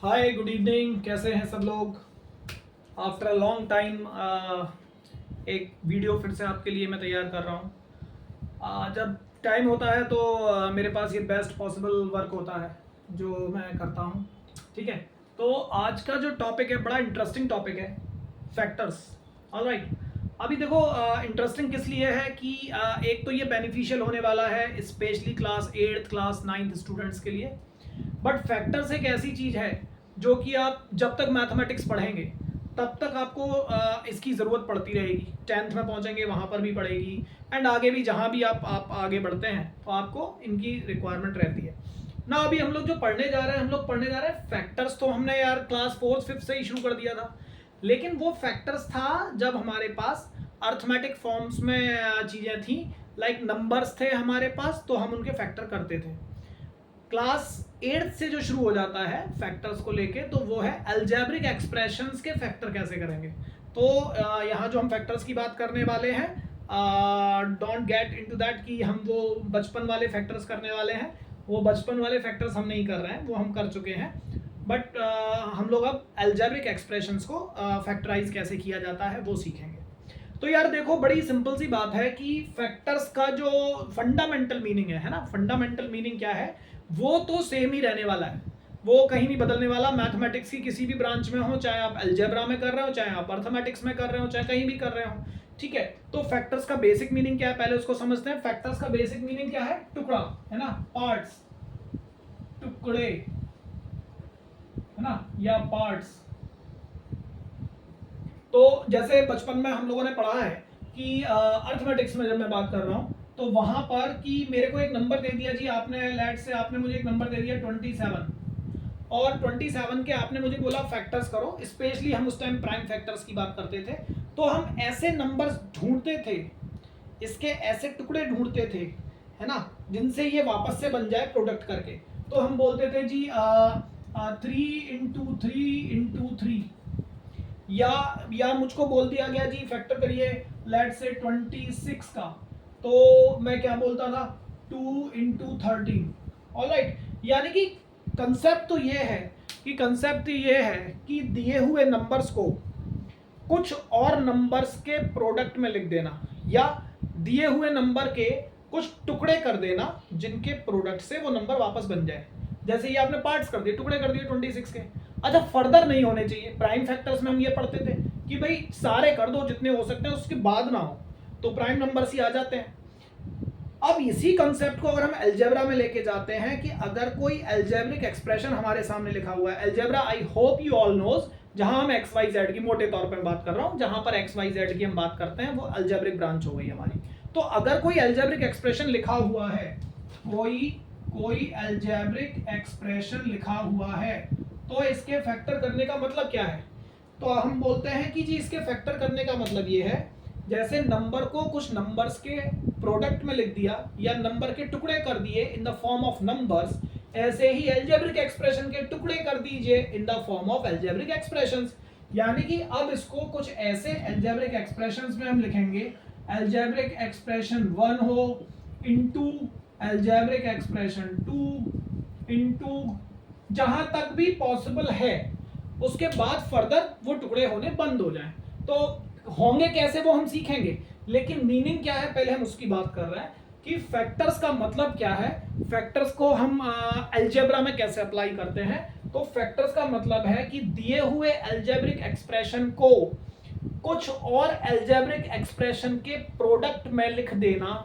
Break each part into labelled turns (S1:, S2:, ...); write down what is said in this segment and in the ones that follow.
S1: Hi good evening, कैसे हैं सब लोग। आफ्टर अ लॉन्ग टाइम एक वीडियो फिर से आपके लिए मैं तैयार कर रहा हूँ। जब टाइम होता है तो मेरे पास ये बेस्ट पॉसिबल वर्क होता है जो मैं करता हूँ। ठीक है, तो आज का जो टॉपिक है बड़ा इंटरेस्टिंग टॉपिक है, फैक्टर्स। ऑलराइट, अभी देखो इंटरेस्टिंग किस लिए है कि एक तो ये बेनिफिशियल होने वाला है specially class 8th class 9th students के लिए। बट फैक्टर्स एक ऐसी चीज़ है जो कि आप जब तक मैथमेटिक्स पढ़ेंगे तब तक आपको इसकी ज़रूरत पड़ती रहेगी। 10th में पहुंचेंगे वहाँ पर भी पड़ेगी, एंड आगे भी जहाँ भी आप आगे बढ़ते हैं तो आपको इनकी रिक्वायरमेंट रहती है ना। अभी हम लोग जो पढ़ने जा रहे हैं, हम लोग पढ़ने जा रहे हैं फैक्टर्स। तो हमने यार क्लास 4th 5th से ही शुरू कर दिया था, लेकिन वो फैक्टर्स था जब हमारे पास अर्थमेटिक फॉर्म्स में चीज़ें थी, लाइक नंबर्स थे हमारे पास, तो हम उनके फैक्टर करते थे। क्लास 8th से जो शुरू हो जाता है फैक्टर्स को लेके, तो वो है अलजेब्रिक एक्सप्रेशंस के फैक्टर कैसे करेंगे। तो यहाँ जो हम फैक्टर्स की बात करने वाले हैं, डोंट गेट इनटू दैट कि हम वो बचपन वाले फैक्टर्स करने वाले हैं। वो बचपन वाले फैक्टर्स हम नहीं कर रहे हैं, वो हम कर चुके हैं। बट हम लोग अब अलजेब्रिक एक्सप्रेशंस को फैक्टराइज कैसे किया जाता है वो सीखेंगे। तो यार देखो, बड़ी सिंपल सी बात है कि फैक्टर्स का जो फंडामेंटल मीनिंग है ना, फंडामेंटल मीनिंग क्या है, वो तो सेम ही रहने वाला है, वो कहीं नहीं बदलने वाला। मैथमेटिक्स की किसी भी ब्रांच में हो, चाहे आप अलजेब्रा में कर रहे हो, चाहे आप अर्थमेटिक्स में कर रहे हो, चाहे कहीं भी कर रहे हो। ठीक है, तो फैक्टर्स का बेसिक मीनिंग क्या है पहले उसको समझते हैं। फैक्टर्स का बेसिक मीनिंग क्या है? टुकड़ा, है ना, पार्ट्स, टुकड़े, है ना, या पार्ट्स। तो जैसे बचपन में हम लोगों ने पढ़ा है कि अर्थमेटिक्स में जब मैं बात कर रहा हूँ तो वहां पर कि मेरे को एक नंबर दे दिया जी आपने, लेट से आपने मुझे एक नंबर दे दिया 27, और 27 के आपने मुझे बोला फैक्टर्स करो। स्पेशली हम उस टाइम प्राइम फैक्टर्स की बात करते थे, तो हम ऐसे नंबर्स ढूंढते थे, इसके ऐसे टुकड़े ढूंढते थे, है ना, जिनसे ये वापस से बन जाए प्रोडक्ट करके। तो हम बोलते थे जी 3 × 3 × 3, या मुझको बोल दिया गया जी फैक्टर करिए लेट से 26 का, तो मैं क्या बोलता था 2 × 13। ऑलराइट, यानी कि कंसेप्ट तो ये है कि दिए हुए नंबर्स को कुछ और नंबर्स के प्रोडक्ट में लिख देना, या दिए हुए नंबर के कुछ टुकड़े कर देना जिनके प्रोडक्ट से वो नंबर वापस बन जाए। जैसे ये आपने पार्ट्स कर दिए, टुकड़े कर दिए 26 के। अच्छा, फर्दर नहीं होने चाहिए। प्राइम फैक्टर्स में हम ये पढ़ते थे कि भाई सारे कर दो जितने हो सकते हैं, उसके बाद ना हो, तो प्राइम नंबर्स ही आ जाते हैं। अब इसी कंसेप्ट को अगर हम अलजेब्रा में लेके जाते हैं कि अगर कोई अलजेब्रिक एक्सप्रेशन हमारे सामने लिखा हुआ है, algebra I hope you all knows, जहां हम एक्स वाई जेड की मोटे तौर पर बात कर रहा हूं, जहां पर एक्स वाई जेड की हम बात करते हैं वो अलजेब्रिक ब्रांच हो गई हमारी। तो अगर कोई अलजेब्रिक एक्सप्रेशन लिखा हुआ है, कोई अलजेब्रिक एक्सप्रेशन लिखा हुआ है, तो इसके फैक्टर करने का मतलब क्या है? तो हम बोलते हैं कि जी इसके फैक्टर करने का मतलब ये है, जैसे नंबर को कुछ नंबर्स के प्रोडक्ट में लिख दिया या नंबर के टुकड़े कर दिए इन द फॉर्म ऑफ नंबर्स, ऐसे ही अलजेब्रिक एक्सप्रेशन के टुकड़े कर दीजिए इन the form of algebraic expressions. यानी कि अब इसको कुछ ऐसे अलजेब्रिक एक्सप्रेशंस में हम लिखेंगे, अलजेब्रिक एक्सप्रेशन 1 हो इनटू अलजेब्रिक एक्सप्रेशन 2 इनटू, जहां तक भी पॉसिबल है, उसके बाद फर्दर वो टुकड़े होने बंद हो जाएं। तो होंगे कैसे वो हम सीखेंगे, लेकिन मीनिंग क्या है पहले हम उसकी बात कर रहे हैं कि फैक्टर्स का मतलब क्या है, फैक्टर्स को हम अलजेब्रा में कैसे अप्लाई करते हैं। तो फैक्टर्स का मतलब है कि दिए हुए अलजेब्रिक एक्सप्रेशन को कुछ और अलजेब्रिक एक्सप्रेशन के प्रोडक्ट में लिख देना,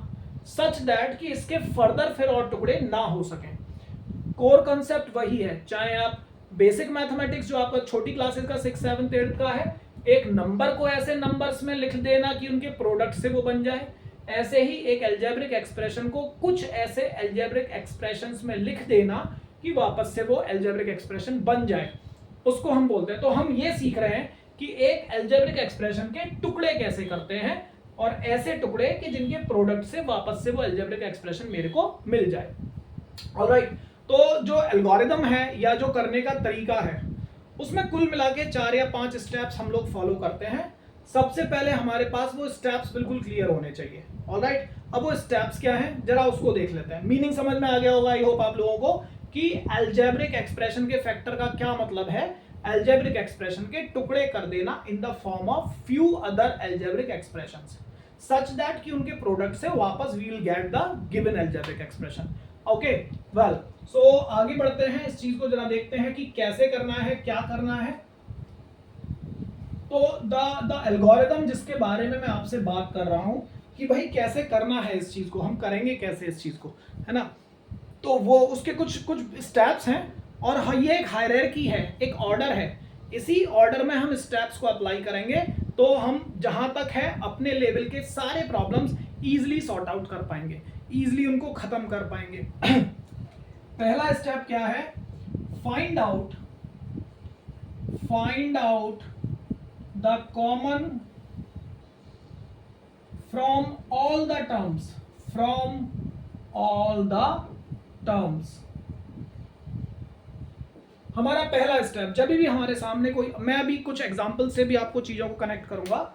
S1: सच दैट कि इसके फर्दर फिर और टुकड़े ना हो सकें। कोर कंसेप्ट वही है, चाहे आप बेसिक मैथमेटिक्स जो आपका छोटी क्लासेस का 6th 7th 8th का है, एक नंबर को ऐसे नंबर्स में लिख देना कि उनके प्रोडक्ट से वो बन जाए, ऐसे ही एक अलजेब्रिक एक्सप्रेशन को कुछ ऐसे अलजेब्रिक एक्सप्रेशंस में लिख देना कि वापस से वो अलजेब्रिक एक्सप्रेशन बन जाए, उसको हम बोलते हैं। तो हम ये सीख रहे हैं कि एक अलजेब्रिक एक्सप्रेशन के टुकड़े कैसे करते हैं, और ऐसे टुकड़े कि जिनके प्रोडक्ट से वापस से वो अलजेब्रिक एक्सप्रेशन मेरे को मिल जाए। ऑलराइट, तो जो एल्गोरिदम है या जो करने का तरीका है, उसमें कुल मिला के 4 या 5 स्टेप्स हम लोग फॉलो करते हैं। सबसे पहले हमारे पास वो स्टेप्स बिल्कुल क्लियर होने चाहिए। ऑलराइट, अब वो स्टेप्स क्या हैं जरा उसको देख लेते हैं। मीनिंग समझ में आ गया होगा आई होप आप लोगों को कि अलजेब्रिक एक्सप्रेशन के फैक्टर का क्या मतलब है, अलजेब्रिक एक्सप्रेशन के टुकड़े कर देना in the form of few other algebraic expressions such that कि उनके प्रोडक्ट से वापस we will get the given algebraic expression. Okay well, so आगे बढ़ते हैं, इस चीज को जरा देखते हैं कि कैसे करना है, क्या करना है। तो द एल्गोरिथम जिसके बारे में मैं आपसे बात कर रहा हूं कि भाई कैसे करना है इस चीज को, हम करेंगे कैसे इस चीज को, है ना। तो वो उसके कुछ कुछ स्टेप्स हैं और ये एक हायरार्की है, एक ऑर्डर है। इसी ऑर्डर में हम स्टेप्स को अप्लाई करेंगे तो हम जहां तक है अपने लेवल के सारे प्रॉब्लम्स इजीली सॉर्ट आउट कर पाएंगे, इजीली उनको खत्म कर पाएंगे। पहला स्टेप क्या है, find out the common from all the terms. हमारा पहला स्टेप, जब भी हमारे सामने कोई, मैं अभी कुछ एग्जांपल से भी आपको चीजों को कनेक्ट करूंगा,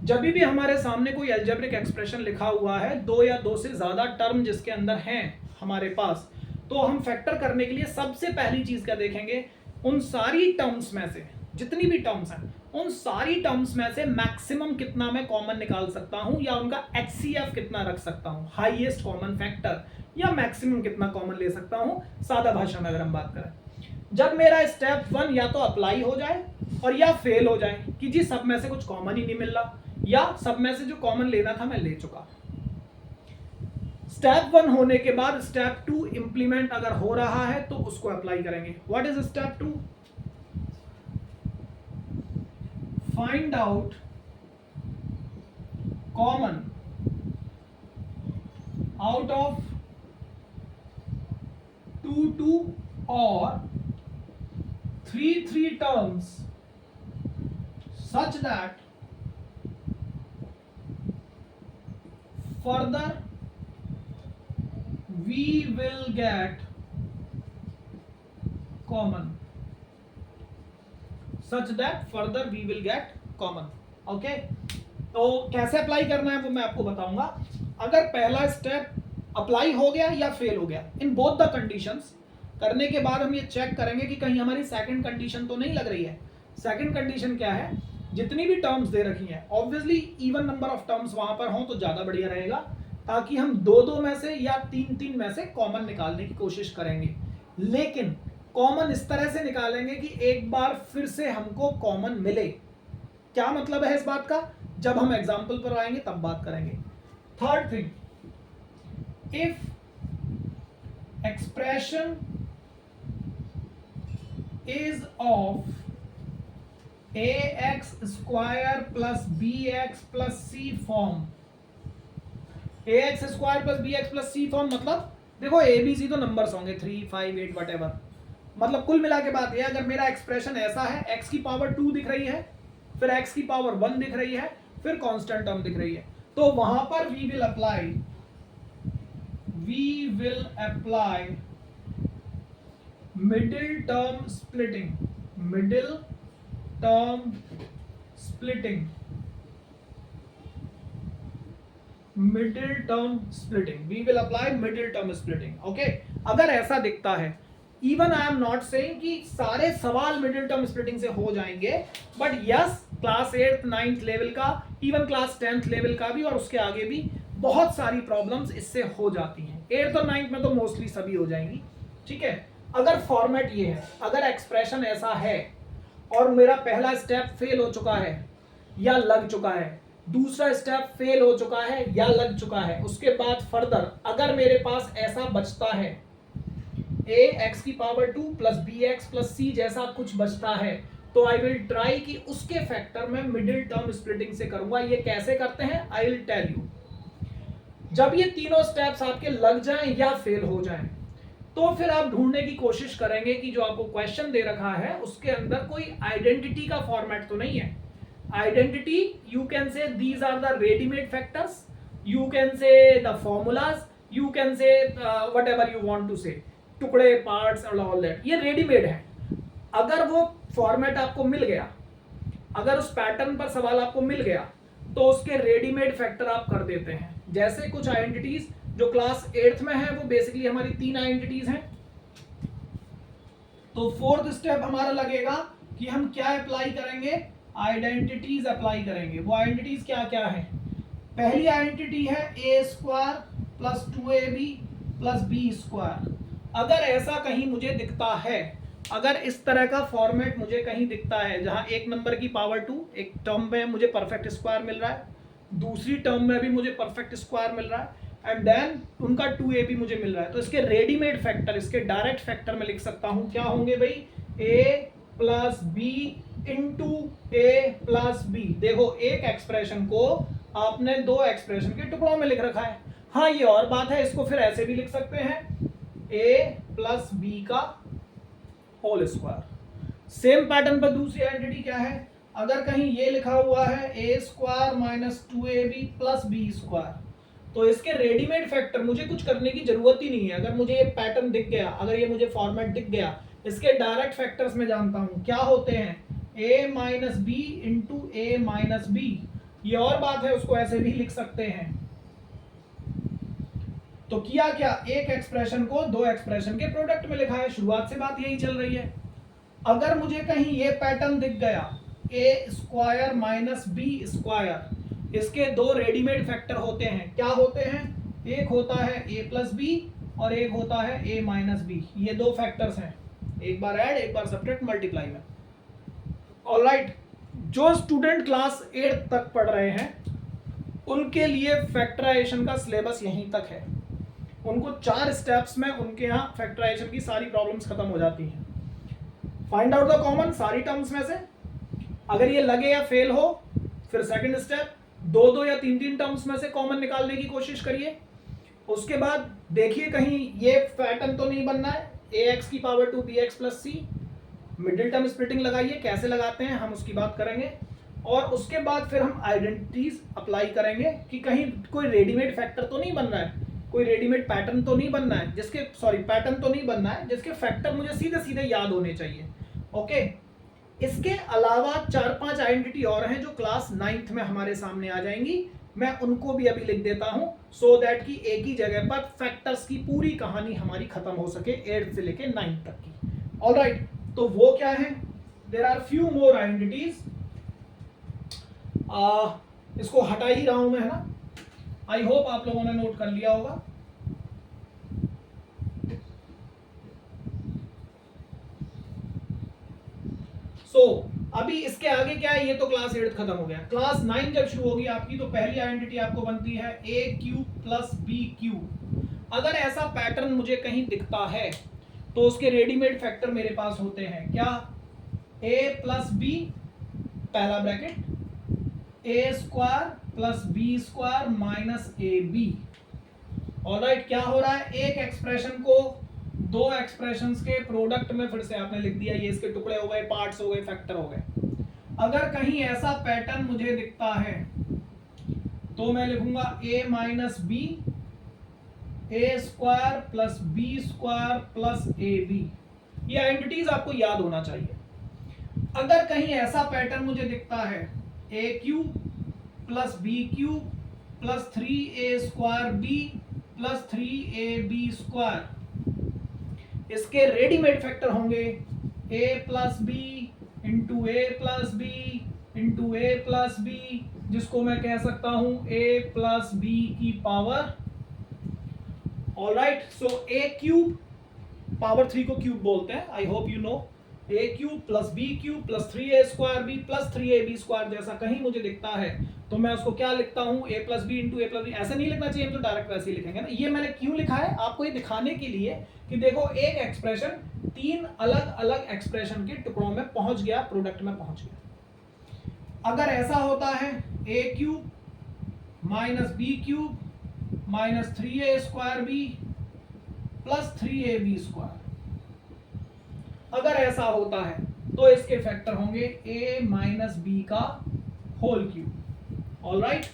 S1: जब भी हमारे सामने कोई अलजेब्रिक एक्सप्रेशन लिखा हुआ है, दो या दो से ज्यादा टर्म जिसके अंदर हैं हमारे पास, तो हम फैक्टर करने के लिए सबसे पहली चीज क्या देखेंगे, उन सारी टर्म्स में से, जितनी भी टर्म्स हैं उन सारी टर्म्स में से मैक्सिमम कितना मैं कॉमन निकाल सकता हूं, या उनका HCF कितना रख सकता हूं, हाईएस्ट कॉमन फैक्टर, या मैक्सिमम कितना कॉमन ले सकता हूं, सादा भाषा में अगर हम बात करें। जब मेरा स्टेप 1 या तो अप्लाई हो जाए और या फेल हो जाए कि जी सब में से कुछ कॉमन ही नहीं मिल रहा, या सब में से जो कॉमन लेना था मैं ले चुका। स्टेप 1 होने के बाद स्टेप 2 इंप्लीमेंट अगर हो रहा है तो उसको अप्लाई करेंगे। What is step 2? Find out common out of 2 और 3 terms such that further we will get common, okay. तो कैसे अप्लाई करना है वो मैं आपको बताऊंगा। अगर पहला स्टेप अप्लाई हो गया या फेल हो गया, इन बोथ द कंडीशंस, करने के बाद हम ये चेक करेंगे कि कहीं हमारी सेकंड कंडीशन तो नहीं लग रही है। सेकंड कंडीशन क्या है, जितनी भी टर्म्स दे रखी हैं obviously even number of terms वहां पर हों तो ज्यादा बढ़िया रहेगा, ताकि हम 2 में से या 3 में से कॉमन निकालने की कोशिश करेंगे। लेकिन कॉमन इस तरह से निकालेंगे कि एक बार फिर से हमको कॉमन मिले। क्या मतलब है इस बात का, जब हम एग्जाम्पल पर आएंगे तब बात करेंगे। Third thing, if expression is of ax square plus bx plus c form, ax square plus bx plus c form मतलब देखो abc तो नंबर्स होंगे 3 5 8 whatever, मतलब कुल मिला के बात ये, अगर मेरा एक्सप्रेशन ऐसा है, x की पावर 2 दिख रही है, फिर x की पावर 1 दिख रही है, फिर कांस्टेंट टर्म दिख रही है, तो वहां पर we will apply middle term splitting, okay. अगर ऐसा दिखता है, even I am not saying कि सारे सवाल मिडिल टर्म स्प्लिटिंग से हो जाएंगे, but yes class 8th 9th level का, इवन क्लास 10th लेवल का भी, और उसके आगे भी बहुत सारी प्रॉब्लम्स इससे हो जाती हैं। 8th और 9th में तो मोस्टली सभी हो जाएंगी, ठीक है। अगर फॉर्मेट ये है, अगर एक्सप्रेशन ऐसा है और मेरा पहला स्टेप फेल हो चुका है या लग चुका है, दूसरा स्टेप फेल हो चुका है या लग चुका है, उसके बाद फर्दर अगर मेरे पास ऐसा बचता है ax की power 2 plus bx plus c जैसा कुछ बचता है, तो आई विल ट्राई कि उसके फैक्टर में मिडिल टर्म स्प्लिटिंग से करूंगा। ये कैसे करते हैं आई विल टेल यू। जब ये तीनों स्टेप्स आपके लग जाएं या फेल हो जाएं, तो फिर आप ढूंढने की कोशिश करेंगे कि जो आपको क्वेश्चन दे रखा है उसके अंदर कोई आइडेंटिटी का फॉर्मेट तो नहीं है। Identity, you can say these are the readymade factors, you can say the formulas, you can say whatever you want to say, टुकड़े, पार्ट्स और ऑल दैट, ये रेडीमेड है। अगर वो फॉर्मेट आपको मिल गया, अगर उस पैटर्न पर सवाल आपको मिल गया, तो उसके रेडीमेड फैक्टर आप कर देते हैं। जैसे कुछ आइडेंटिटीज जो क्लास 8th में है, वो बेसिकली हमारी 3 आइडेंटिटीज हैं, तो फोर्थ स्टेप हमारा लगेगा कि हम क्या अप्लाई करेंगे, आइडेंटिटीज अप्लाई करेंगे। वो आइडेंटिटीज क्या क्या है? पहली आइडेंटिटी है A square plus 2ab plus B square. अगर ऐसा कहीं मुझे दिखता है, अगर इस तरह का फॉर्मेट मुझे कहीं दिखता है जहां एक नंबर की पावर 2, एक टर्म में मुझे परफेक्ट स्क्वायर मिल रहा है, दूसरी टर्म में भी मुझे परफेक्ट स्क्वायर मिल रहा है, एंड देन उनका 2ab मुझे मिल रहा है, तो इसके रेडीमेड फैक्टर, इसके डायरेक्ट फैक्टर में लिख सकता हूं। क्या होंगे भाई? a plus B into A plus B. देखो एक एक्सप्रेशन को आपने दो एक्सप्रेशन के टुकड़ों में लिख रखा है। हाँ ये और बात है, इसको फिर ऐसे भी लिख सकते हैं, a प्लस बी का होल स्क्वायर। सेम पैटर्न पर दूसरी आइडेंटिटी क्या है? अगर कहीं ये लिखा हुआ है A square minus 2ab plus B square, तो इसके रेडीमेड फैक्टर मुझे कुछ करने की जरूरत ही नहीं है। अगर मुझे ये पैटर्न दिख गया, अगर ये मुझे फॉर्मेट दिख गया, इसके डायरेक्ट फैक्टर्स में जानता हूं क्या होते हैं, a minus B into A minus B. ये और बात है, उसको ऐसे भी लिख सकते हैं। तो किया क्या, एक एक्सप्रेशन को दो एक्सप्रेशन के प्रोडक्ट में लिखा है। शुरुआत से बात यही चल रही है। अगर मुझे कहीं ये पैटर्न दिख गया, ए स्क्वायर माइनस बी स्क्वायर, इसके दो रेडीमेड फैक्टर होते हैं। क्या होते हैं? एक होता है ए प्लस बी और एक होता है ए माइनस बी। ये दो फैक्टर्स हैं, एक बार ऐड एक बार सब्ट्रैक्ट मल्टीप्लाई में। ऑलराइट, जो स्टूडेंट क्लास 8 तक पढ़ रहे हैं उनके लिए फैक्टराइजेशन का सिलेबस यहीं तक है। उनको 4 स्टेप्स में उनके यहाँ फैक्टराइजेशन की सारी प्रॉब्लम्स खत्म हो जाती हैं। फाइंड आउट द कॉमन, सारी टर्म्स में से अगर ये लगे या फेल हो, फिर सेकंड स्टेप दो या तीन टर्म्स में से कॉमन निकालने की कोशिश करिए। उसके बाद देखिए कहीं ये पैटर्न तो नहीं बनना है, ax की पावर 2 bx प्लस सी। मिडिल टर्म स्प्लिटिंग लगाइए, कैसे लगाते हैं हम उसकी बात करेंगे। और उसके बाद फिर हम आइडेंटिटीज अप्लाई करेंगे कि कहीं कोई रेडीमेड फैक्टर तो नहीं बन रहा है, कोई रेडीमेड पैटर्न तो नहीं बनना है जिसके, सॉरी पैटर्न तो नहीं बनना है जिसके फैक्टर मुझे सीधे सीधे याद होने चाहिए। ओके, इसके अलावा 4-5 आइडेंटिटी और हैं जो क्लास 9th में हमारे सामने आ जाएंगी। मैं उनको भी अभी लिख देता हूं सो दैट कि एक ही जगह पर फैक्टर्स की पूरी कहानी हमारी खत्म हो सके 8th से लेके 9th तक की। ऑलराइट, तो वो क्या है? There are few more identities. इसको हटा ही रहा हूं मैं, है ना। आई होप आप लोगों ने नोट कर लिया होगा। अभी इसके आगे क्या है, ये तो क्लास 8 खत्म हो गया। क्लास 9 जब शुरू होगी आपकी, तो पहली आइडेंटिटी आपको बनती है A cube plus B cube. अगर ऐसा पैटर्न मुझे कहीं दिखता है तो उसके रेडीमेड फैक्टर मेरे पास होते हैं। क्या? ए प्लस बी पहला bracket, A square plus B square minus A B. Alright, क्या हो रहा है, एक एक्सप्रेशन को दो एक्सप्रेशंस के प्रोडक्ट में फिर से आपने लिख दिया। ये इसके टुकड़े हो गए, पार्ट्स हो गए, फैक्टर हो गए। अगर कहीं ऐसा पैटर्न मुझे दिखता है तो मैं लिखूंगा a minus B A square plus B square plus A B. ये आइडेंटिटीज आपको याद होना चाहिए। अगर कहीं ऐसा पैटर्न मुझे दिखता है A cube plus B cube plus 3a square B plus 3ab square, इसके रेडीमेड फैक्टर होंगे a plus B into A plus B into A plus B, जिसको मैं कह सकता हूं a प्लस बी की power. Alright, so a cube power 3 को cube बोलते हैं, I hope you know. a cube plus B cube plus 3a square B plus 3ab square जैसा कहीं मुझे दिखता है तो मैं उसको क्या लिखता हूं, a plus B into A plus B. ऐसा नहीं लिखना चाहिए, हम तो डायरेक्ट वैसे ही लिखेंगे ना। ये मैंने क्यों लिखा है, आपको ये दिखाने के लिए कि देखो एक एक्सप्रेशन 3 अलग अलग एक्सप्रेशन के टुकड़ों में पहुंच गया, प्रोडक्ट में पहुंच गया। अगर ऐसा होता है a cube minus B cube minus 3a square B plus 3ab square, अगर ऐसा होता है तो इसके फैक्टर होंगे a माइनस बी का whole cube. Alright,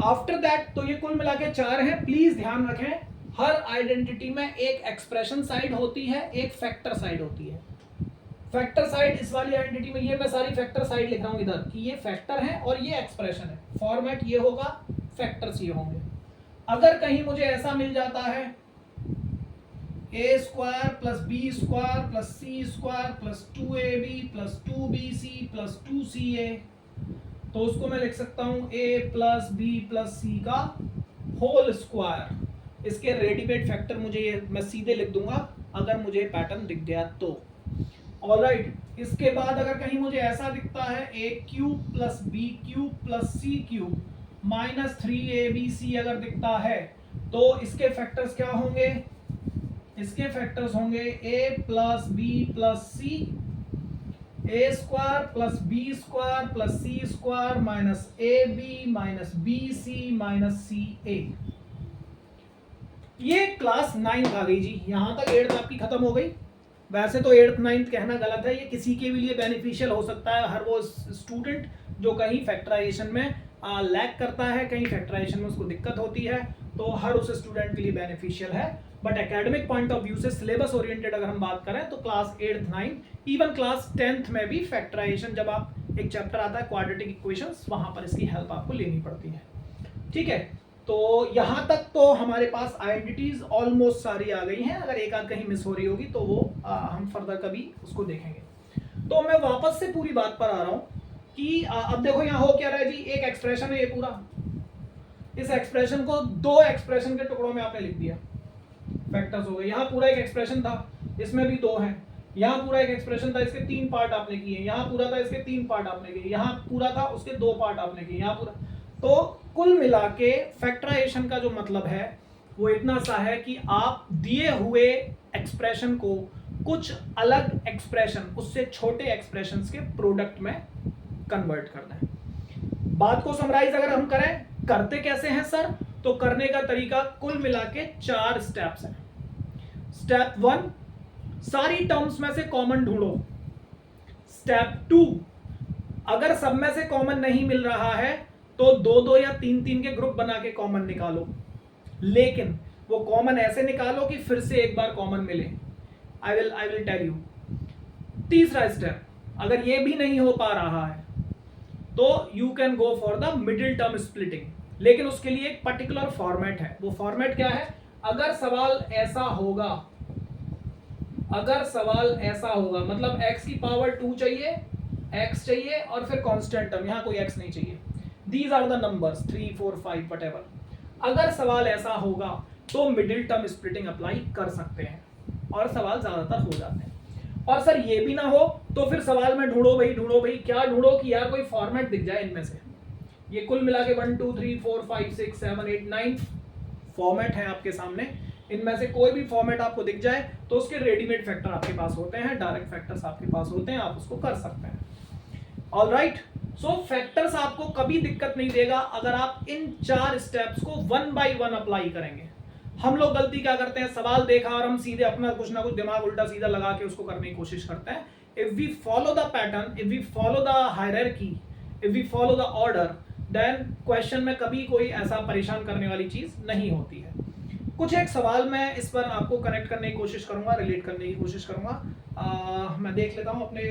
S1: after that तो ये कुल मिला के 4 हैं। प्लीज ध्यान रखें, हर आइडेंटिटी में एक एक्सप्रेशन साइड होती है, एक फैक्टर साइड होती है। फैक्टर साइड इस वाली आइडेंटिटी में, ये मैं सारी फैक्टर साइड लिख रहा हूं इधर कि ये फैक्टर है और ये एक्सप्रेशन है। फॉर्मेट ये होगा, फैक्टर्स ये होंगे। अगर कहीं मुझे ऐसा मिल जाता है A square plus B square plus C square plus 2ab plus 2bc plus 2ca, तो उसको मैं लिख सकता हूं a plus B plus C का होल स्क्वायर। इसके रेडीमेड फैक्टर मुझे ये मैं सीधे लिख दूंगा अगर मुझे पैटर्न दिख गया तो। ऑलराइट, इसके बाद अगर कहीं मुझे ऐसा दिखता है a cube plus B cube plus C cube minus 3abc अगर दिखता है, तो इसके फैक्टर्स क्या होंगे? इसके फैक्टर्स होंगे a plus B plus C, A square plus B square plus C square minus A B minus B C minus C A. ये क्लास 9 आ गई जी, यहां तक 8th आपकी खत्म हो गई। वैसे तो 8th 9th कहना गलत है, ये किसी के भी लिए बेनिफिशियल हो सकता है। हर वो स्टूडेंट जो कहीं फैक्टराइजेशन में लैक करता है, कहीं फैक्टराइजेशन में उसको दिक्कत होती है, तो हर उस स्टूडेंट के लिए बेनिफिशियल है। But academic point of view से सिलेबस ओरिएंटेड अगर हम बात करें तो class 8th 9th even class 10th में भी फैक्टराइजेशन, जब आप एक चैप्टर आता है क्वाड्रेटिक इक्वेशंस, वहां पर इसकी हेल्प आपको लेनी पड़ती है। ठीक है, तो यहां तक तो हमारे पास आइडेंटिटीज ऑलमोस्ट सारी आ गई हैं। अगर एक आध कहीं मिस हो रही होगी तो वो हम फर्दर कभी उसको देखेंगे। तो मैं वापस से पूरी बात पर आ रहा हूं कि अब देखो यहाँ हो क्या रहा है जी, एक एक्सप्रेशन है ये पूरा, इस एक्सप्रेशन को दो एक्सप्रेशन के टुकड़ों में आपने लिख दिया, फैक्टर्स हो गए। यहाँ पूरा एक एक्सप्रेशन था, इसमें भी 2 हैं। यहाँ पूरा एक एक्सप्रेशन था, इसके 3 पार्ट आपने किए। यहाँ पूरा था, इसके 3 पार्ट आपने किए। यहाँ पूरा था, उसके 2 पार्ट आपने किए। यहाँ पूरा, तो कुल मिला के फैक्टराइजेशन का जो मतलब है वो इतना सा है कि आप दिए हुए एक्सप्रेशन को कुछ अलग एक्सप्रेशन, उससे छोटे एक्सप्रेशंस के प्रोडक्ट में कन्वर्ट करना है। बात को समराइज अगर हम करें, करते कैसे हैं सर? तो करने का तरीका कुल मिला के 4 स्टेप्स हैं। स्टेप 1, सारी टर्म्स में से कॉमन ढूंढो। स्टेप 2, अगर सब में से कॉमन नहीं मिल रहा है तो 2-2 या 3-3 के ग्रुप बना के कॉमन निकालो, लेकिन वो कॉमन ऐसे निकालो कि फिर से एक बार कॉमन मिले। I will tell you. तीसरा स्टेप, अगर ये भी नहीं हो पा रहा है तो you can go for the middle term splitting, लेकिन उसके लिए एक पर्टिकुलर फॉर्मेट है। वो फॉर्मेट क्या है? अगर सवाल ऐसा होगा, अगर सवाल ऐसा होगा मतलब x की पावर 2 चाहिए, x चाहिए और फिर कांस्टेंट टर्म, यहां कोई x नहीं चाहिए। These are the numbers 3 4 5 whatever. अगर सवाल ऐसा होगा तो मिडिल टर्म स्प्लिटिंग अप्लाई कर सकते हैं और सवाल ज्यादातर हो जाते हैं। और सर ये भी ना हो तो फिर सवाल में ढूंढो भाई, क्या ढूंढो कि यार कोई फॉर्मेट दिख जाए इनमें से। ये कुल मिला के 1 2 3 4 5 6 7 8 9 फॉर्मेट है आपके सामने। इनमें से कोई भी फॉर्मेट आपको दिख जाए तो उसके रेडीमेड फैक्टर आपके पास होते हैं, डायरेक्ट फैक्टर्स आपके पास होते हैं, आप उसको कर सकते हैं। ऑलराइट, सो फैक्टर्स आपको कभी दिक्कत नहीं देगा अगर आप इन 4 स्टेप्स को 1 बाय 1 अप्लाई करेंगे। हम लोग गलती क्या करते हैं, सवाल देखा और हम सीधे अपना कुछ ना कुछ दिमाग उल्टा सीधा लगा के उसको करने की कोशिश करते हैं। If we follow the pattern, if we follow the hierarchy, if we follow the order, then question में कभी कोई ऐसा परेशान करने वाली चीज नहीं होती है। कुछ एक सवाल मैं इस पर आपको कनेक्ट करने की कोशिश करूंगा, रिलेट करने की कोशिश करूंगा। मैं देख लेता हूं अपने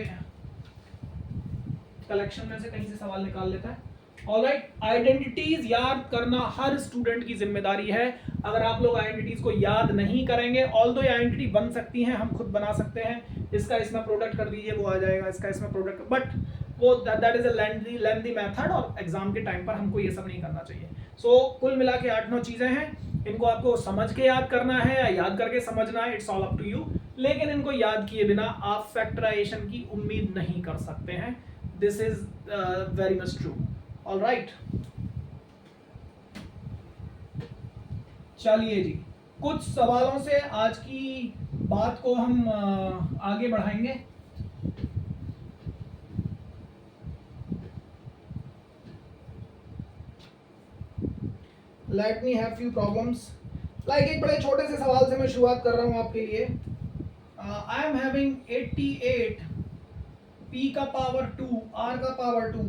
S1: कलेक्शन में से कहीं से सवाल निकाल लेता है। ऑलराइट, आइडेंटिटीज याद करना हर स्टूडेंट की जिम्मेदारी है। अगर आप लोग आइडेंटिटीज को याद नहीं करेंगे, ऑल्दो आइडेंटिटी बन सकती हैं, हम खुद बना सकते हैं, इसका इसमें प्रोडक्ट कर दीजिए वो आ जाएगा, इसका इसमें प्रोडक्ट, बट वो that is a lengthy method और एग्जाम के टाइम पर हमको ये सब नहीं करना चाहिए। सो कुल मिला के 8-9 चीजें हैं, इनको आपको समझ के याद करना है या याद करके समझना है, it's all up to you. लेकिन इनको याद किए बिना आप फैक्टराइजेशन की उम्मीद नहीं कर सकते हैं। This is very much true. Alright, चलिए जी, कुछ सवालों से आज की बात को हम आगे बढ़ाएंगे। Let me have few problems. Like एक बड़े छोटे से सवाल से मैं शुरुआत कर रहा हूं आपके लिए। आई एम हैविंग 88 p का पावर 2 r का पावर 2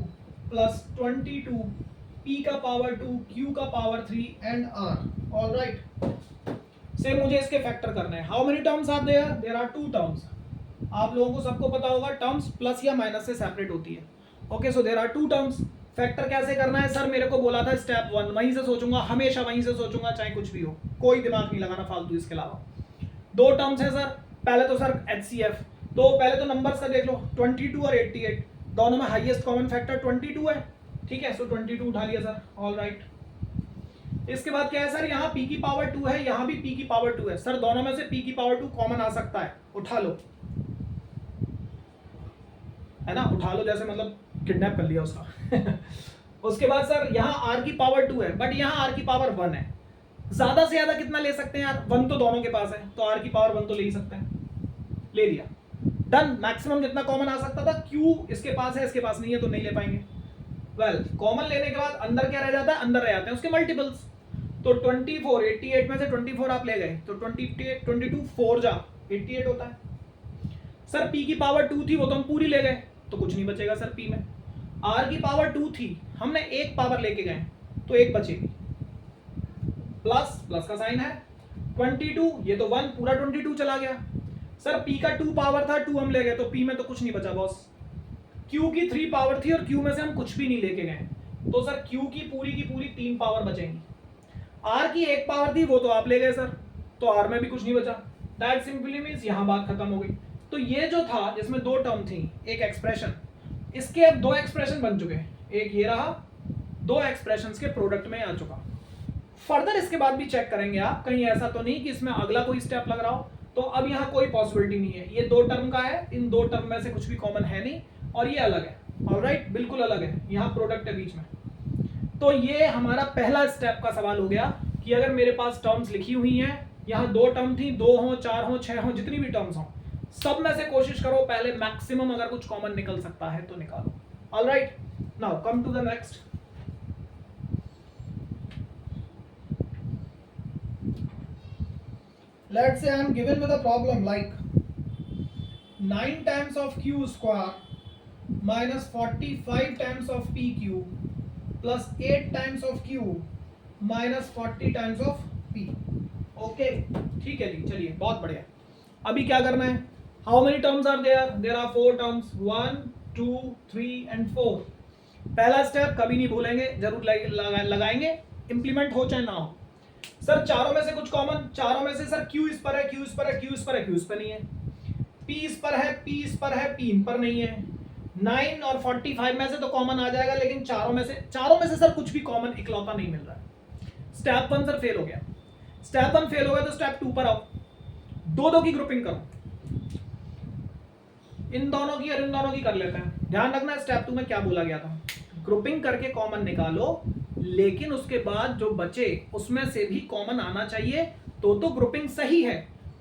S1: प्लस 22 p का पावर 2 q का पावर 3 एंड r। ऑलराइट, से मुझे इसके फैक्टर करने हैं। How many terms are there? There are 2 terms. आप लोगों को सबको पता होगा टर्म्स प्लस या माइनस से सेपरेट होती है। Okay, so there are 2 terms. Factor कैसे करना है सर? मेरे को बोला था स्टेप 1, वहीं से सोचूंगा, हमेशा वहीं से सोचूंगा, चाहे कुछ भी हो, कोई दिमाग नहीं लगाना फालतू इसके अलावा। दो टर्म्स है सर, पहले तो सर HCF, तो पहले तो नंबर्स का देख लो 22 और 88, दोनों में हाईएस्ट कॉमन फैक्टर 22 है, ठीक है, सो 22 उठा लिया सर, ऑल राइट। इसके बाद क्या है सर, यहाँ p की पावर 2 है, यहाँ भी p की पावर 2 है सर, दोनों में से p की पावर 2 कॉमन आ सकता है, उठा लो, है ना, उठा लो जैसे मतलब किडनैप कर लिया उसका उसके बाद सर यहाँ r की पावर 2 है, बट यहाँ r की पावर 1 है, ज्यादा से ज्यादा कितना ले सकते हैं यार, 1 तो दोनों के पास है, तो r की पावर 1 तो ले ही सकते हैं, ले लिया, डन। मैक्सिमम जितना कॉमन आ सकता था, q इसके पास है, इसके पास नहीं है, तो नहीं ले पाएंगे। वेल, कॉमन लेने के बाद अंदर क्या रह जाता है, अंदर रह जाते हैं उसके मल्टीपल्स, तो 24, 88 में से 24 आप ले गए, तो 28, 22 4 जा 88 होता है सर। p की पावर 2 थी, वो तो हम पूरी ले गए, तो कुछ नहीं बचेगा सर p में। r की पावर 2 थी, हमने एक पावर लेके गए, तो एक बचेगी, प्लस प्लस का साइन है, 22, ये तो 1 पूरा 22 चला गया सर। p का 2 पावर था, 2 हम ले गए, तो p में तो कुछ नहीं बचा बॉस। q की 3 पावर थी, और q में से हम कुछ भी नहीं लेके गए, तो सर q की पूरी 3 पावर बचेंगी। r की 1 पावर थी, वो तो आप ले गए सर, तो r में भी कुछ नहीं बचा, दैट सिंपली मींस यहां बात खत्म हो गई। तो ये जो था जिसमें दो टर्म थी, एक एक्सप्रेशन, इसके अब दो एक्सप्रेशन बन चुके हैं, एक ये रहा, दो एक्सप्रेशंस के प्रोडक्ट में आ चुका। फर्दर इसके बाद भी चेक करेंगे आप, कहीं ऐसा तो नहीं कि इसमें अगला कोई स्टेप लग रहा हो, तो अब यहाँ कोई पॉसिबिलिटी नहीं है, ये दो टर्म का है, इन दो टर्म में से कुछ भी कॉमन है नहीं, और ये अलग है, ऑलराइट, बिल्कुल अलग है, यहाँ प्रोडक्ट है बीच में। तो ये हमारा पहला स्टेप का सवाल हो गया कि अगर मेरे पास टर्म्स लिखी हुई हैं, यहाँ दो टर्म थी, 2 हो 4 हो 6 हो, जितनी भी टर्म्स हो, सब में से कोशिश करो पहले मैक्सिमम अगर कुछ कॉमन निकल सकता है तो निकालो, alright. Now come to the next. Let's say I am given with a problem like 9 times of q square minus 45 times of pq plus 8 times of q minus 40 times of p। Okay, ठीक है जी, चलिए बहुत बढ़िया। अभी क्या करना है, how many terms are there, there are 4 terms, 1 2 3 and 4। पहला स्टेप कभी नहीं भूलेंगे, जरूर लगाएंगे, इंप्लीमेंट हो चाहे ना हो। सर चारों में से कुछ कॉमन, चारों में से सर q इस पर है, q इस पर है, q इस पर है, q इस पर नहीं है, p इस पर है, p इस पर है, p इन पर नहीं है। 9 और 45 में से तो कॉमन आ जाएगा, लेकिन चारों में से सर कुछ भी कॉमन इकलौता नहीं मिल रहा है। स्टेप 1 सर फेल हो गया, स्टेप 1 फेल हो गया, तो स्टेप 2 पर आओ, दो की ग्रुपिंग करो, इन दोनों की और इन दोनों की कर लेते हैं। ध्यान रखना स्टेप 2 में क्या बोला गया था, ग्रुपिंग करके कॉमन निकालो, लेकिन उसके बाद जो बचे उसमें से भी कॉमन आना चाहिए, तो ग्रुपिंग सही है,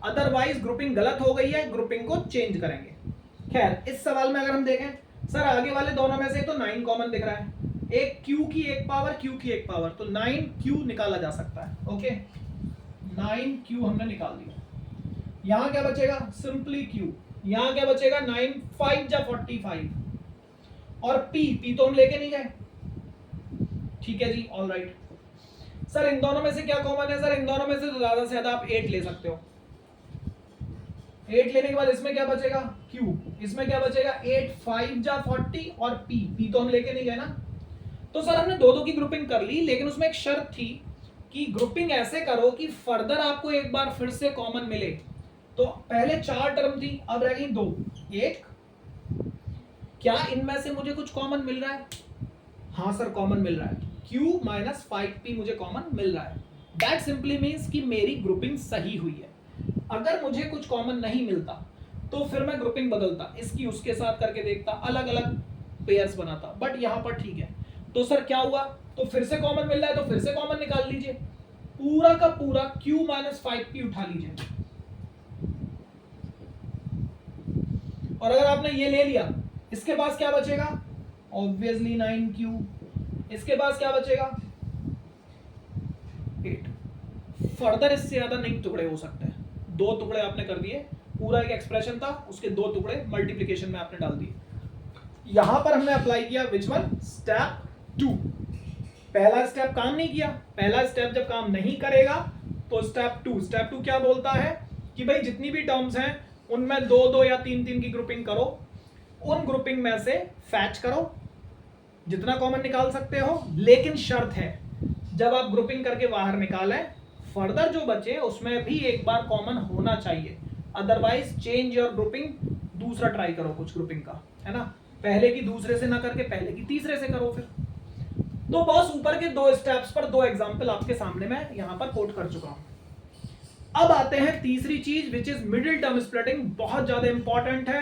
S1: अदरवाइज ग्रुपिंग गलत हो गई है, ग्रुपिंग को चेंज करेंगे। खैर इस सवाल में अगर हम देखें सर, आगे वाले दोनों में से तो 9 कॉमन दिख रहा है, एक q की एक पावर, q की एक पावर, तो 9q निकाला जा सकता है। ओके, 9q हमने निकाल दिया, यहां क्या बचेगा, सिंपली q, यहां क्या बचेगा, 9 5 जा 45, और p तो हम लेके नहीं गए, ठीक है जी, ऑल राइट। सर इन दोनों में से क्या कॉमन है, सर इन दोनों में से तो ज्यादा से ज्यादा आप 8 ले सकते हो, 8 लेने के बाद इसमें क्या बचेगा, q, इसमें क्या बचेगा, 8 5 जा 40, और p तो हम लेके नहीं गए ना। तो सर हमने दो की ग्रुपिंग कर ली, लेकिन उसमें एक शर्त थी कि ग्रुपिंग ऐसे करो कि फर्दर आपको एक बार फिर से कॉमन मिले। तो पहले 4 टर्म थी, अब रह गई 2, एक, क्या इनमें से मुझे कुछ कॉमन मिल रहा है, हाँ सर कॉमन मिल रहा है, q माइनस 5p मुझे कॉमन मिल रहा है, दैट सिंपली मीन्स कि मेरी ग्रुपिंग सही हुई है। अगर मुझे कुछ कॉमन नहीं मिलता तो फिर मैं ग्रुपिंग बदलता, इसकी उसके साथ करके देखता, अलग अलग पेयर्स बनाता, बट यहाँ पर ठीक है। तो सर क्या हुआ, तो फिर से कॉमन मिल रहा है, तो फिर से कॉमन निकाल लीजिए, पूरा का पूरा q माइनस 5p उठा लीजिए, और अगर आपने ये ले लिया, इसके पास क्या बचेगा, ऑब्वियसली 9q, इसके पास क्या बचेगा, 8। फर्दर इससे ज्यादा नहीं टुकड़े हो सकते हैं, 2 टुकड़े आपने कर दिए, पूरा एक एक्सप्रेशन था, उसके 2 टुकड़े मल्टीप्लिकेशन में आपने डाल दिए। यहां पर हमने अप्लाई किया विच वन, स्टेप 2। पहला स्टेप काम नहीं किया, पहला स्टेप जब काम नहीं करेगा तो स्टेप 2 क्या बोलता है कि भाई जितनी भी टर्म्स हैं उनमें 2 या 3 की ग्रुपिंग करो, उन ग्रुपिंग में से फैच करो, जितना कॉमन निकाल सकते हो, लेकिन शर्त है जब आप ग्रुपिंग करके बाहर निकालें फर्दर जो बचे उसमें भी एक बार कॉमन होना चाहिए, अदरवाइज चेंज योर ग्रुपिंग, दूसरा ट्राई करो कुछ ग्रुपिंग का, है ना, पहले की दूसरे से ना करके पहले की तीसरे से करो फिर। तो बॉस ऊपर के 2 स्टेप्स पर 2 एग्जांपल आपके सामने मैं यहां पर कोट कर चुका हूं। अब आते हैं तीसरी चीज which is middle term splitting. बहुत ज्यादा इंपॉर्टेंट है,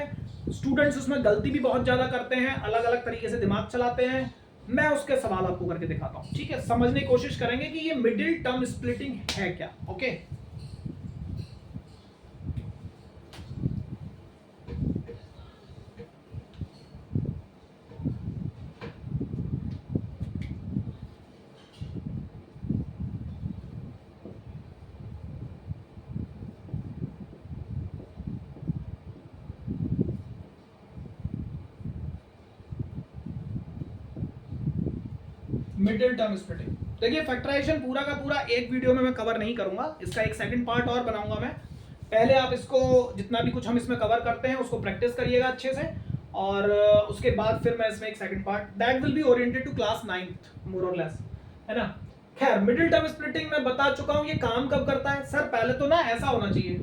S1: स्टूडेंट्स उसमें गलती भी बहुत ज्यादा करते हैं, अलग अलग तरीके से दिमाग चलाते हैं। मैं उसके सवाल आपको करके दिखाता हूं, ठीक है, समझने की कोशिश करेंगे कि ये मिडिल टर्म स्प्लिटिंग है क्या। Okay, middle term splitting. देखिए फैक्टराइजेशन पूरा का पूरा एक वीडियो में मैं कवर नहीं करूंगा, इसका एक सेकंड पार्ट और बनाऊंगा मैं। पहले आप इसको जितना भी कुछ हम इसमें कवर करते हैं उसको प्रैक्टिस करिएगा अच्छे से, और उसके बाद फिर मैं इसमें एक second part that will be oriented to class 9th more और लेस, है ना। खैर, मिडिल टर्म स्प्लिटिंग मैं बता चुका हूं ये काम कब करता है। सर पहले तो ना ऐसा होना चाहिए,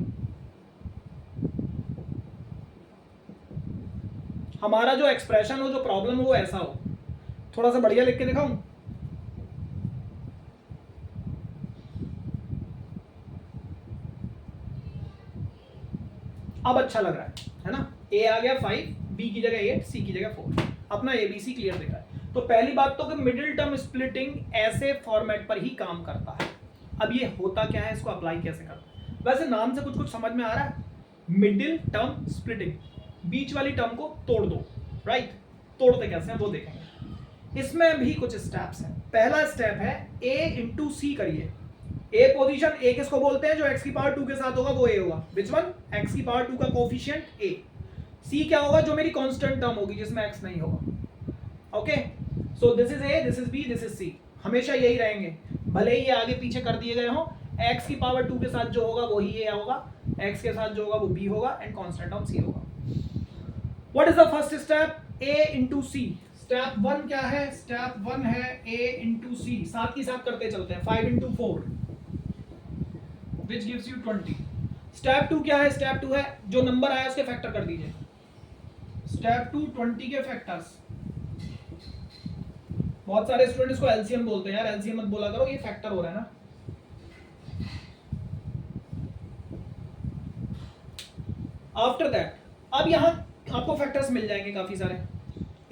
S1: हमारा जो एक्सप्रेशन हो, जो प्रॉब्लम हो वो ऐसा हो। थोड़ा सा बढ़िया लिख के दिखाऊं, अब अच्छा लग रहा है ना। ए आ गया 5, बी की जगह 8, सी की जगह 4, अपना एबीसी क्लियर दिख रहा है। तो पहली बात तो कि मिडिल टर्म स्प्लिटिंग ऐसे फॉर्मेट पर ही काम करता है। अब ये होता क्या है, इसको अप्लाई कैसे करता है। वैसे नाम से कुछ कुछ समझ में आ रहा है, मिडिल टर्म स्प्लिटिंग, बीच वाली टर्म को तोड़ दो, राइट। तोड़ते कैसे हैं वो देखेंगे। इसमें भी कुछ स्टेप्स हैं। पहला स्टेप है ए इंटू सी करिए। ए पोजीशन, ए किसको बोलते हैं, जो एक्स की पावर 2 के साथ होगा वो ए होगा। विच वन, एक्स की पावर 2 का कोफिशिएंट ए। सी क्या होगा, जो मेरी कांस्टेंट टर्म होगी जिसमें एक्स नहीं होगा। Okay, so this is A, this is B, this is C, हमेशा यही रहेंगे, भले ही ये आगे पीछे कर दिए गए हो। एक्स की पावर 2 के साथ जो होगा वही ए होगा, एक्स के साथ जो होगा वो बी होगा, एंड कांस्टेंट टर्म सी होगा। What is the first step, A into C. Step 1 क्या है, स्टेप 1 है ए इंटू सी, साथ ही साथ करते चलते हैं, 5 into 4 which gives you 20। Step 2 क्या है, स्टेप 2 है जो नंबर आया उसके फैक्टर कर दीजिए। स्टेप 2 20 के फैक्टर्स। बहुत सारे स्टूडेंट इसको एलसीएम बोलते हैं, यार एलसीएम मत बोला करो, ये फैक्टर हो रहा है ना। आफ्टर दैट, अब यहां आपको फैक्टर्स मिल जाएंगे काफी सारे,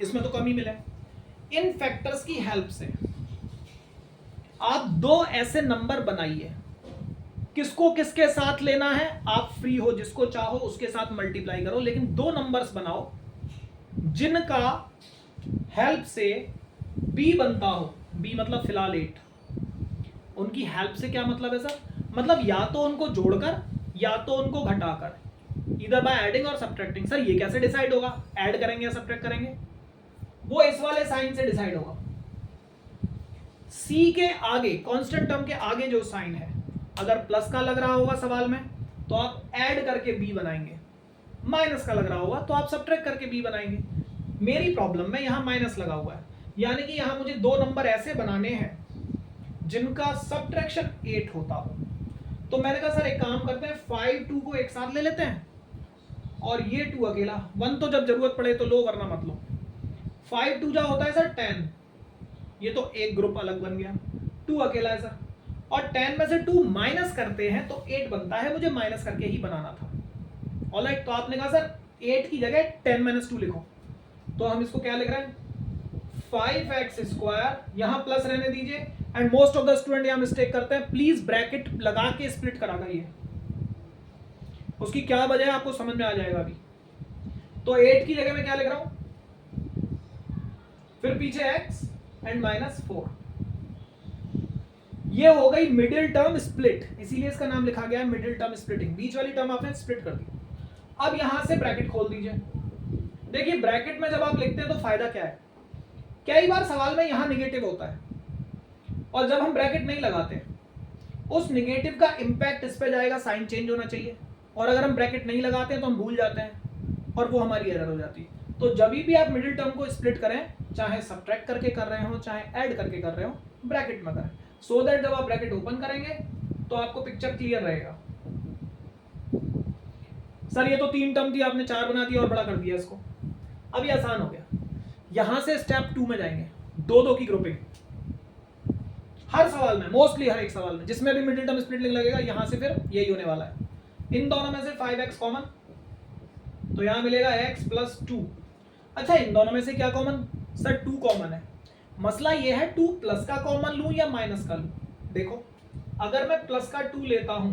S1: इसमें तो कम ही मिले। इन फैक्टर्स की हेल्प से आप 2 ऐसे नंबर बनाइए, किसको किसके साथ लेना है आप फ्री हो, जिसको चाहो उसके साथ मल्टीप्लाई करो, लेकिन 2 नंबर्स बनाओ जिनका हेल्प से b बनता हो। b मतलब फिलहाल 8। उनकी हेल्प से क्या मतलब है सर, मतलब या तो उनको जोड़कर या तो उनको घटाकर, इधर बाय एडिंग और सब्ट्रैक्टिंग। सर ये कैसे डिसाइड होगा, ऐड करेंगे या सब्ट्रैक्ट करेंगे, वो इस वाले साइन से डिसाइड होगा। c के आगे, कांस्टेंट टर्म के आगे जो साइन है, अगर प्लस का लग रहा होगा सवाल में तो आप ऐड करके b बनाएंगे, माइनस का लग रहा होगा तो आप सब्ट्रैक्ट करके b बनाएंगे। मेरी प्रॉब्लम में यहां माइनस लगा हुआ है, यानी कि यहां मुझे 2 नंबर ऐसे बनाने हैं जिनका सब्ट्रैक्शन 8 होता हो। तो मैंने कहा सर एक काम करते हैं, 5 2 को एक साथ ले लेते हैं और ये 2 अकेला, 1 तो जब जरूरत पड़े तो लो वरना मत लो। 5 2 जा होता है सर 10, ये तो एक ग्रुप अलग बन गया, 2 अकेला है सर, और 10 में से 2 माइनस करते हैं तो 8 बनता है, मुझे माइनस करके ही बनाना था। ऑलराइट, तो आपने कहा सर 8 की जगह 10 - 2 लिखो, तो हम इसको क्या लिख रहे हैं, 5x², यहां प्लस रहने दीजिए। And most of the student यहां मिस्टेक करते हैं, प्लीज ब्रैकेट लगा के स्प्लिट करा करिए, उसकी क्या वजह है आपको समझ में आ जाएगा अभी। तो 8 की जगह मैं क्या लिख रहा हूं, फिर पीछे x एंड -4, ये हो गई मिडिल टर्म स्प्लिट, इसीलिए इसका नाम लिखा गया है मिडिल टर्म स्प्लिटिंग, बीच वाली टर्म आपने स्प्लिट कर दी। अब यहां से ब्रैकेट खोल दीजिए। देखिए ब्रैकेट में जब आप लिखते हैं तो फायदा क्या है, कई बार सवाल में यहां निगेटिव होता है और जब हम ब्रैकेट नहीं लगाते उस निगेटिव का इंपैक्ट इस पे जाएगा, साइन चेंज होना चाहिए, और अगर हम ब्रैकेट नहीं लगाते हैं तो हम भूल जाते हैं और वो हमारी एरर हो जाती है। तो जब भी आप मिडिल टर्म को स्प्लिट करें, चाहे सब्ट्रैक्ट करके कर रहे हो चाहे ऐड करके कर रहे हो, ब्रैकेट में करें, सो दैट जब आप ब्रैकेट ओपन करेंगे तो आपको पिक्चर क्लियर रहेगा। सर ये तो 3 टर्म थी, आपने 4 बना दिया और बड़ा कर दिया इसको। अब ये आसान हो गया। यहां से स्टेप 2 में जाएंगे, दो दो की ग्रुपिंग। हर सवाल में, मोस्टली हर एक सवाल में जिसमें भी मिडिल टर्म स्प्लिटिंग लगेगा, यहां से फिर यही होने वाला है। इन दोनों में से 5x कॉमन, तो यहां मिलेगा x प्लस 2। अच्छा, इन दोनों में से क्या कॉमन? सर 2 कॉमन है। मसला ये है 2 प्लस का कॉमन लूं या माइनस का लूं। देखो, अगर मैं प्लस का 2 लेता हूं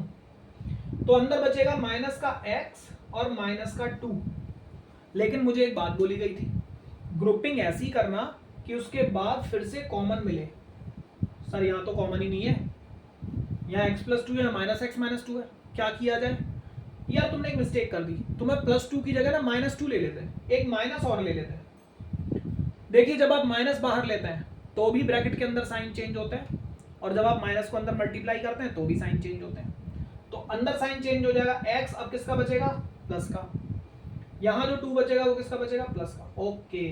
S1: तो अंदर बचेगा माइनस का x और माइनस का 2। लेकिन मुझे एक बात बोली गई थी, ग्रुपिंग ऐसी करना कि उसके बाद फिर से कॉमन मिले। सर यहाँ तो कॉमन ही नहीं है, यहाँ x प्लस 2 है, माइनस एक्स माइनस 2 है, क्या किया जाए? यार तुमने एक मिस्टेक कर दी, तुम्हें प्लस 2 की जगह ना माइनस 2 ले लेते, एक माइनस और ले लेते। देखिए, जब आप माइनस बाहर लेते हैं तो भी ब्रैकेट के अंदर साइन चेंज होते हैं, और जब आप माइनस को अंदर मल्टीप्लाई करते हैं तो भी साइन चेंज होते हैं। तो अंदर साइन चेंज हो जाएगा, x अब किसका बचेगा? प्लस का। यहाँ जो 2 बचेगा वो किसका बचेगा? प्लस का। ओके,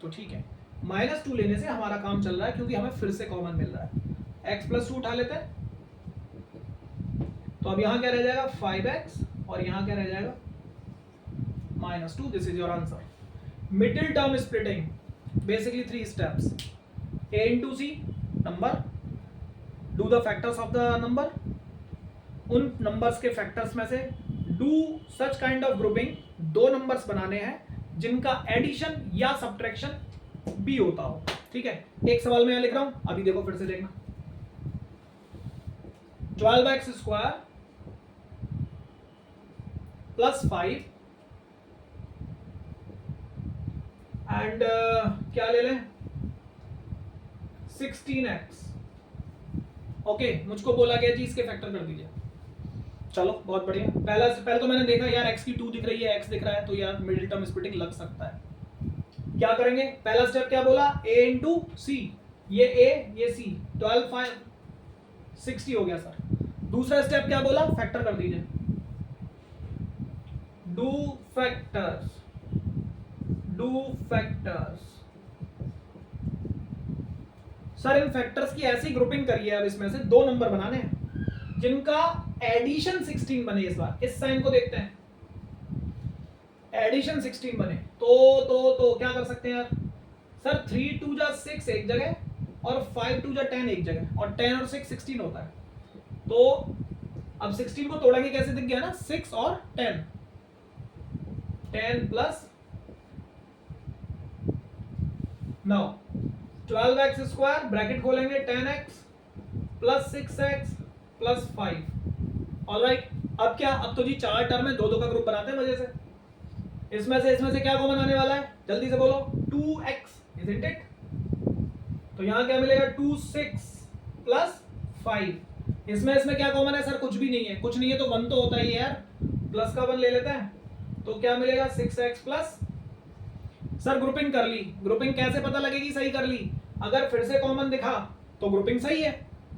S1: तो ठीक है, माइनस 2 लेने से हमारा काम चल रहा है, क्योंकि हमें फिर से कॉमन मिल रहा है। x प्लस 2 उठा लेते हैं, तो अब यहाँ क्या रह जाएगा? 5x, और यहाँ क्या रह जाएगा? Minus 2। This is your answer. Middle term splitting basically 3 steps. a into c number, do the factors of the number, उन नंबर्स के फैक्टर्स में से do such kind of grouping, दो नंबर्स बनाने हैं जिनका एडिशन या सब्ट्रैक्शन भी होता हो। ठीक है, एक सवाल में यहां लिख रहा हूं, अभी देखो फिर से देखना। 12x स्क्वायर प्लस 5 एंड क्या ले लें? 16x। ओके, मुझको बोला गया जी इसके फैक्टर कर दीजिए। चलो बहुत बढ़िया। पहले तो मैंने देखा यार x की 2 दिख रही है, x दिख रहा है, तो यार मिडिल टर्म स्प्लिटिंग लग सकता है। क्या करेंगे? पहला स्टेप क्या बोला? a इंटू सी, ये a ये c, 12 5 60 हो गया सर। दूसरा स्टेप क्या बोला? फैक्टर कर दीजिए, do factors, do factors. Sir in factors की ऐसी ग्रुपिंग करिए, अब इसमें से दो नंबर बनाने हैं जिनका एडिशन 16 बने। इस बार इस साइन को देखते हैं, एडिशन 16 बने तो क्या कर सकते हैं यार? सर 3 2 जा 6 एक जगह, और 5 2 जा 10 एक जगह, और 10 और 6 16 होता है। तो अब 16 को तोड़ेंगे कैसे? दिख गया ना, 6 और 10, 10 प्लस 9, 12x स्क्वायर, ब्रैकेट खोलेंगे, 10x plus 6x plus 5। Alright, अब क्या? अब तो जी 4 टर्म है, 2 2 का ग्रुप बनाते हैं मजे से। इसमें से क्या कॉमन आने वाला है? जल्दी से बोलो। 2x, isn't it? तो यहां क्या मिलेगा? 2 6 प्लस 5। इसमें क्या कॉमन है? सर कुछ भी नहीं है। कुछ नहीं है तो 1 तो होता ही है यार, प्लस का 1 ले लेते हैं, तो क्या मिलेगा? 6x plus. सर ग्रुपिंग कर ली, ग्रुपिंग कैसे पता लगेगी सही कर ली? अगर फिर से कॉमन दिखा तो ग्रुपिंग सही है,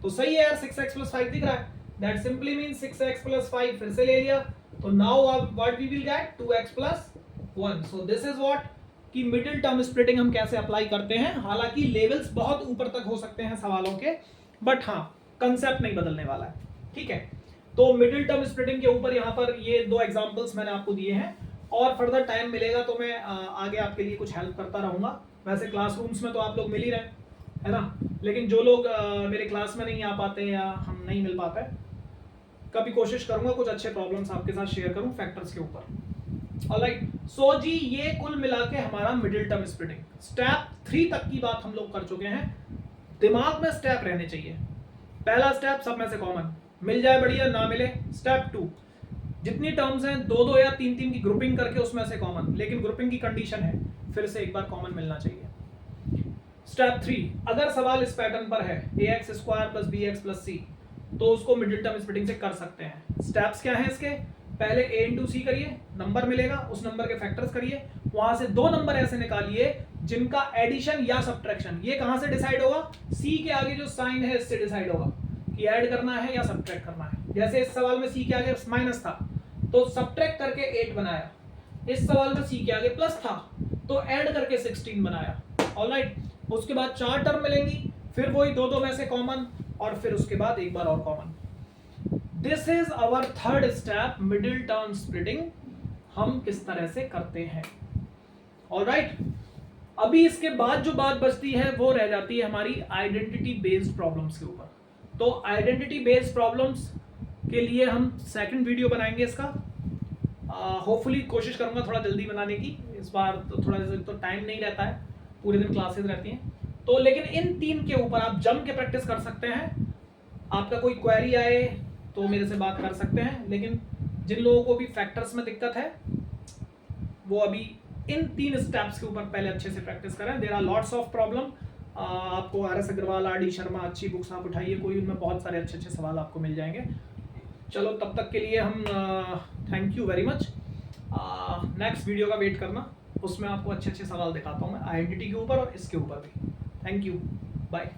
S1: तो सही है यार, 6x प्लस 5 दिख रहा है, that simply mean 6x plus 5 फिर से ले लिया, तो now what we will get? 2x plus 1। So this is what कि मिडिल टर्म स्प्लिटिंग हम कैसे अप्लाई करते हैं। हालांकि लेवल्स बहुत ऊपर तक हो सकते हैं सवालों के, बट हाँ कंसेप्ट नहीं बदलने वाला है। ठीक है, तो मिडिल टर्म स्प्लिटिंग के ऊपर यहाँ पर ये 2 एग्जांपल्स मैंने आपको दिए हैं, और फर्दर टाइम मिलेगा तो मैं आगे आपके लिए कुछ हेल्प करता रहूंगा। वैसे क्लासरूम्स में तो आप लोग मिल ही रहे है ना, लेकिन जो लोग मेरे क्लास में नहीं आ पाते या हम नहीं मिल पाते, कभी कोशिश करूंगा कुछ अच्छे प्रॉब्लम्स आपके साथ शेयर करूं फैक्टर्स के ऊपर। ऑलराइट, सो जी ये कुल मिला के हमारा मिडिल टर्म स्प्लिटिंग स्टेप 3 तक की बात हम लोग कर चुके हैं। दिमाग में स्टेप रहने चाहिए। पहला स्टेप सब में से कॉमन मिल जाए बढ़िया, ना मिले स्टेप 2, जितनी टर्म्स हैं 2 2 या 3 3 की ग्रुपिंग करके उसमें से कॉमन, लेकिन ग्रुपिंग की कंडीशन है फिर से एक बार कॉमन मिलना चाहिए। स्टेप 3, अगर सवाल इस पैटर्न पर है ax square plus bx plus c, तो उसको मिडिल टर्म स्प्लिटिंग से कर सकते हैं। स्टेप्स क्या हैं इसके? पहले a इंटू सी करिए, नंबर मिलेगा, उस नंबर के फैक्टर्स करिए, वहां से 2 नंबर ऐसे निकालिए जिनका एडिशन या सब्ट्रैक्शन, ये कहां से डिसाइड होगा? c के आगे जो साइन है इससे डिसाइड होगा कि ऐड करना है या सब्ट्रैक्ट करना है। जैसे इस सवाल में c के आगे माइनस था तो सब्ट्रैक्ट करके 8 बनाया, इस सवाल में c के आगे प्लस था तो ऐड करके 16 बनाया। ऑलराइट, उसके बाद 4 टर्म मिलेंगी, फिर वही 2 2 में से कॉमन, और फिर उसके बाद एक बार और common. This is our third step, middle term splitting हम किस तरह से करते हैं। ऑलराइट, अभी इसके बाद जो बात बचती है वो रह जाती है हमारी आइडेंटिटी बेस्ड प्रॉब्लम्स के ऊपर। तो आइडेंटिटी बेस्ड प्रॉब्लम्स के लिए हम सेकंड वीडियो बनाएंगे इसका। होपफुली कोशिश करूंगा थोड़ा जल्दी बनाने की, इस बार तो थोड़ा तो टाइम नहीं रहता है, पूरे दिन क्लासेस रहती हैं। तो लेकिन इन 3 के ऊपर आप जम के प्रैक्टिस कर सकते हैं। आपका कोई क्वेरी आए तो मेरे से बात कर सकते हैं, लेकिन जिन लोगों को भी फैक्टर्स में दिक्कत है वो अभी इन 3 स्टेप्स के ऊपर पहले अच्छे से प्रैक्टिस करें। There are lots of problem. आपको R S Agarwal, R D Sharma, अच्छी बुक्स आप उठाइए, कोई उनमें बहुत सारे अच्छे अच्छे सवाल आपको मिल जाएंगे। चलो तब तक के लिए हम thank you very much. Next video का वेट करना, उसमें आपको अच्छे अच्छे सवाल दिखाता हूँ मैं आइडेंटिटी के ऊपर और इसके ऊपर भी। Thank you, bye.